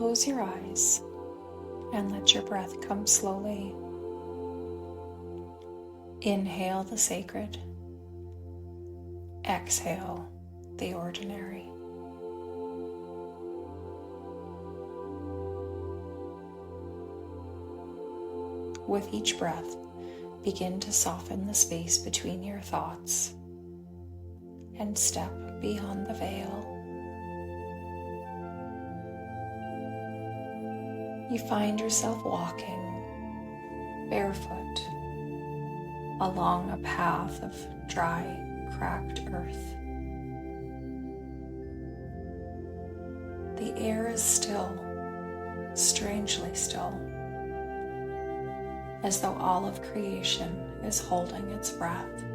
close your eyes and let your breath come slowly. Inhale the sacred. Exhale the ordinary. With each breath, begin to soften the space between your thoughts and step beyond the veil. You find yourself walking barefoot along a path of dry, cracked earth. The air is still, strangely still, as though all of creation is holding its breath.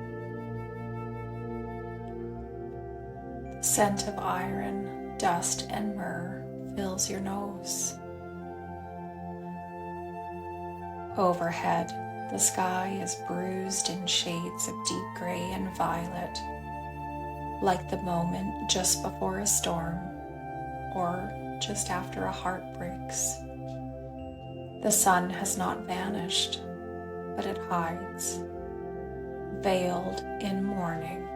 The scent of iron, dust, and myrrh fills your nose. Overhead, the sky is bruised in shades of deep gray and violet, like the moment just before a storm or just after a heart breaks. The sun has not vanished, but it hides, veiled in mourning.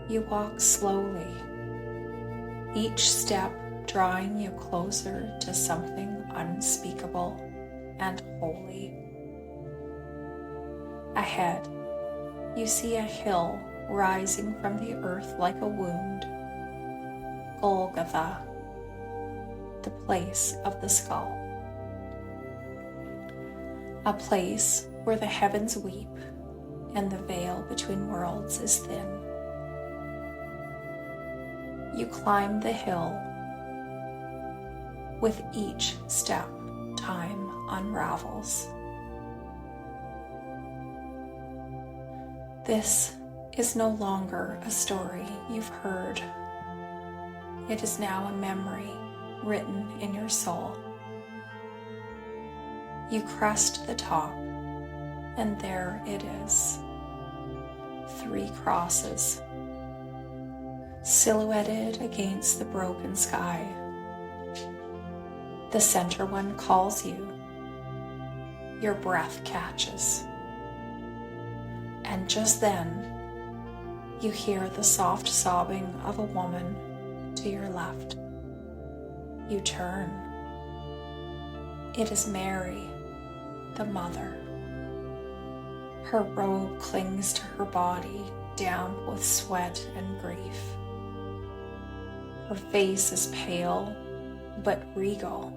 You walk slowly, each step drawing you closer to something unspeakable and holy. Ahead, you see a hill rising from the earth like a wound, Golgotha, the place of the skull. A place where the heavens weep and the veil between worlds is thin. You climb the hill. With each step, time unravels. This is no longer a story you've heard. It is now a memory written in your soul. You crest the top, and there it is. 3 crosses, silhouetted against the broken sky. The center one calls you. Your breath catches. And just then, you hear the soft sobbing of a woman to your left. You turn. It is Mary, the mother. Her robe clings to her body, damp with sweat and grief. Her face is pale, but regal.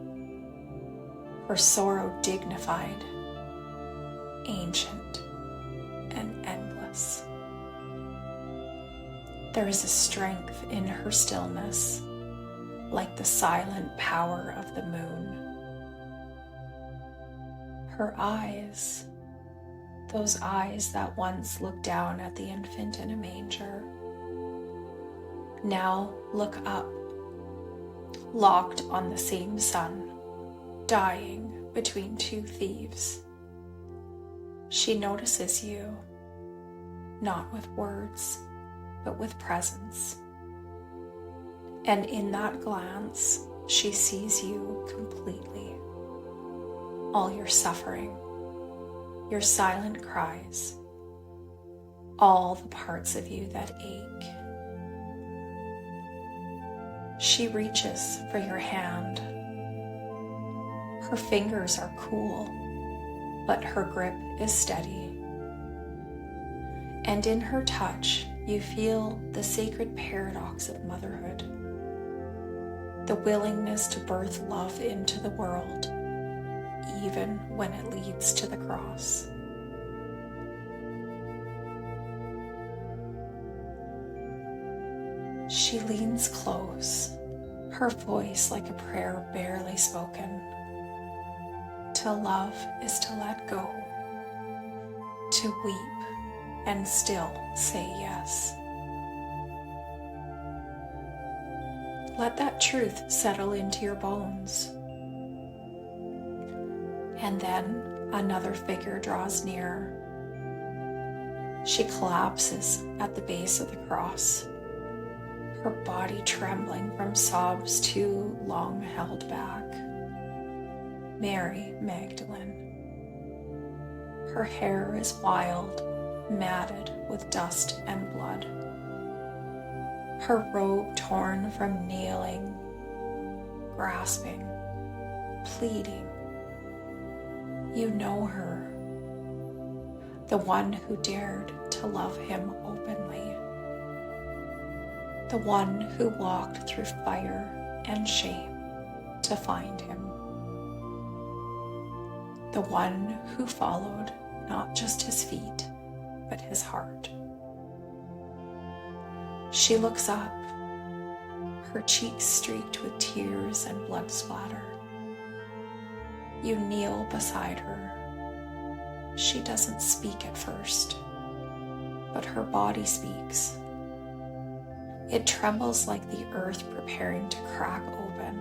Her sorrow dignified, ancient, and endless. There is a strength in her stillness, like the silent power of the moon. Her eyes, those eyes that once looked down at the infant in a manger, now look up, locked on the same sun, dying between 2 thieves. She notices you, not with words, but with presence. And in that glance, she sees you completely. All your suffering, your silent cries, all the parts of you that ache. She reaches for your hand. Her fingers are cool, but her grip is steady. And in her touch, you feel the sacred paradox of motherhood, the willingness to birth love into the world, even when it leads to the cross. She leans close, her voice like a prayer barely spoken. To love is to let go, to weep and still say yes. Let that truth settle into your bones. And then another figure draws near. She collapses at the base of the cross, her body trembling from sobs too long held back. Mary Magdalene. Her hair is wild, matted with dust and blood. Her robe torn from kneeling, grasping, pleading. You know her, the one who dared to love him openly, the one who walked through fire and shame to find him, the one who followed not just his feet, but his heart. She looks up, her cheeks streaked with tears and blood splatter. You kneel beside her. She doesn't speak at first, but her body speaks. It trembles like the earth preparing to crack open.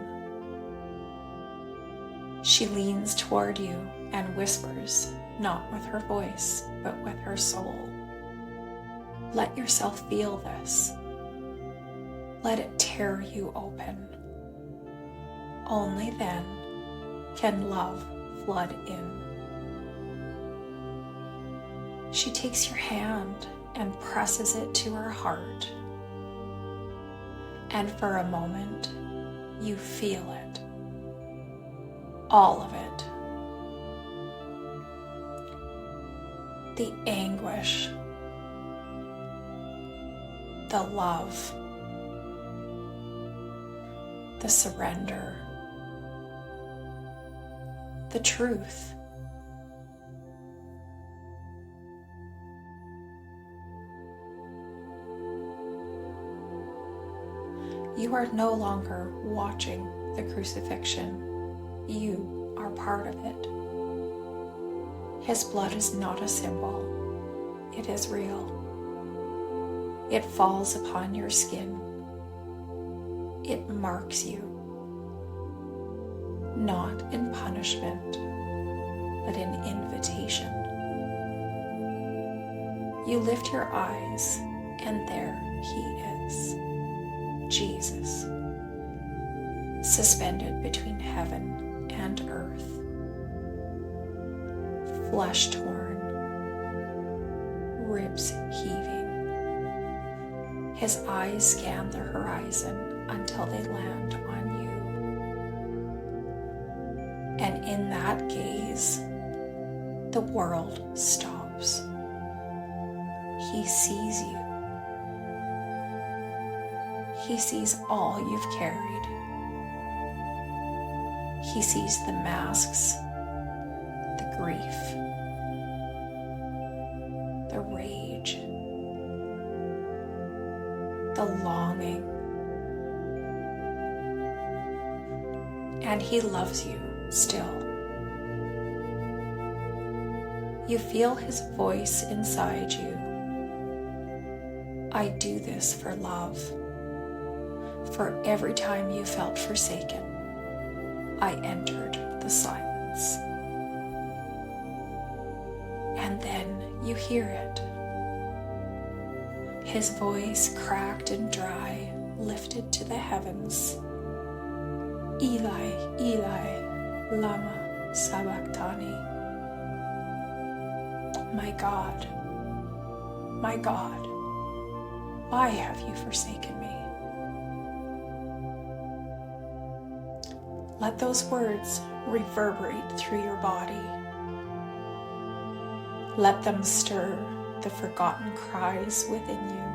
She leans toward you and whispers, not with her voice, but with her soul. Let yourself feel this. Let it tear you open. Only then can love flood in. She takes your hand and presses it to her heart. And for a moment, you feel it. All of it. The anguish, the love, the surrender, the truth. You are no longer watching the crucifixion. You are part of it. His blood is not a symbol. It is real. It falls upon your skin. It marks you. Not in punishment, but in invitation. You lift your eyes, and there he is, Jesus, suspended between heaven and earth, flesh torn, ribs heaving. His eyes scan the horizon until they land on you. And in that gaze, the world stops. He sees you. He sees all you've carried. He sees the masks, the grief, the rage, the longing. And he loves you still. You feel his voice inside you. I do this for love. For every time you felt forsaken, I entered the silence. And then you hear it. His voice, cracked and dry, lifted to the heavens. Eli, Eli, lama sabachthani. My God, why have you forsaken me? Let those words reverberate through your body. Let them stir the forgotten cries within you.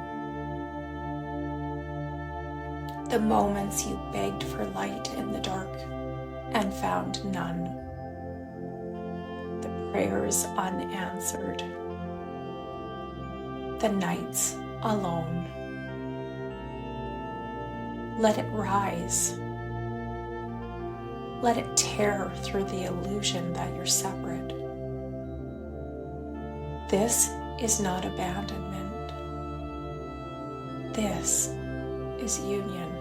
The moments you begged for light in the dark and found none. The prayers unanswered. The nights alone. Let it rise. Let it tear through the illusion that you're separate. This is not abandonment. This is union.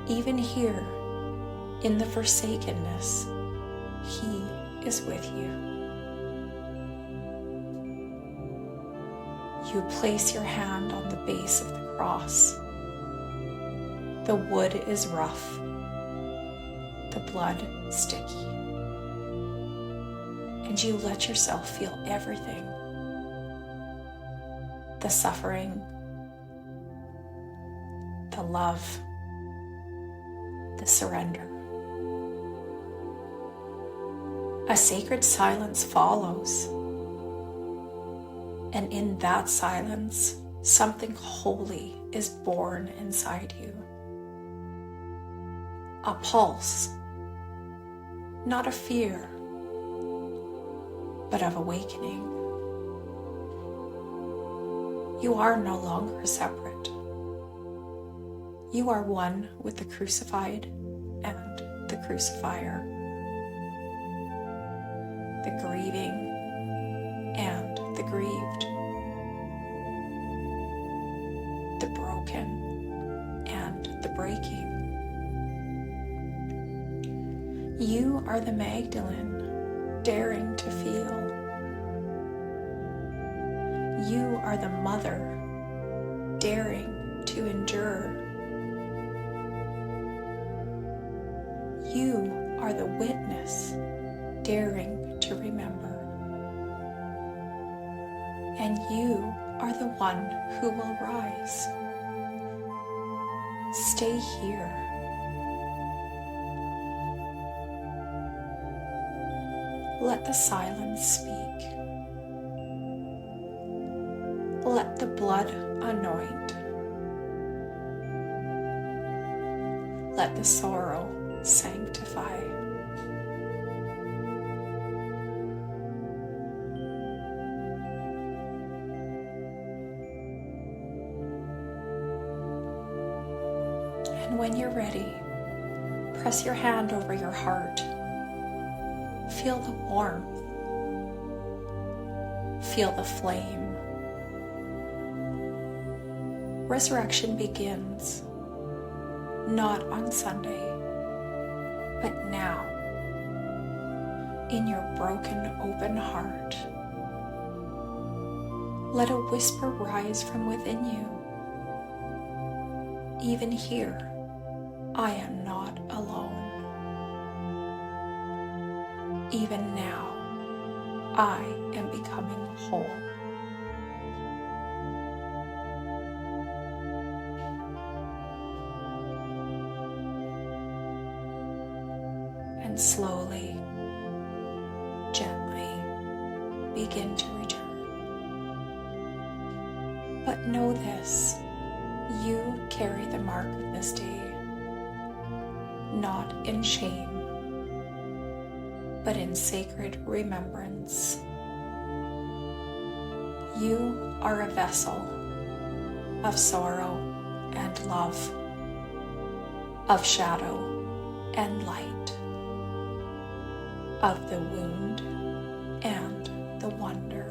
Even here, in the forsakenness, he is with you. You place your hand on the base of the cross. The wood is rough, the blood sticky, and you let yourself feel everything. The suffering, the love, the surrender. A sacred silence follows, and in that silence, something holy is born inside you. A pulse, not of fear, but of awakening. You are no longer separate. You are one with the crucified and the crucifier, the grieving and the grieved, the broken and the breaking. You are the Magdalene, daring to feel. You are the mother, daring to endure. You are the witness, daring to remember. And you are the one who will rise. Stay here. Let the silence speak. Let the blood anoint. Let the sorrow sanctify. And when you're ready, press your hand over your heart. Feel the warmth. Feel the flame. Resurrection begins, not on Sunday, but now, in your broken, open heart. Let a whisper rise from within you. Even here, I am not alone. Even now, I am becoming whole. And slowly, gently begin to return. But know this, you carry the mark of this day, not in shame, but in sacred remembrance. You are a vessel of sorrow and love, of shadow and light, of the wound and the wonder.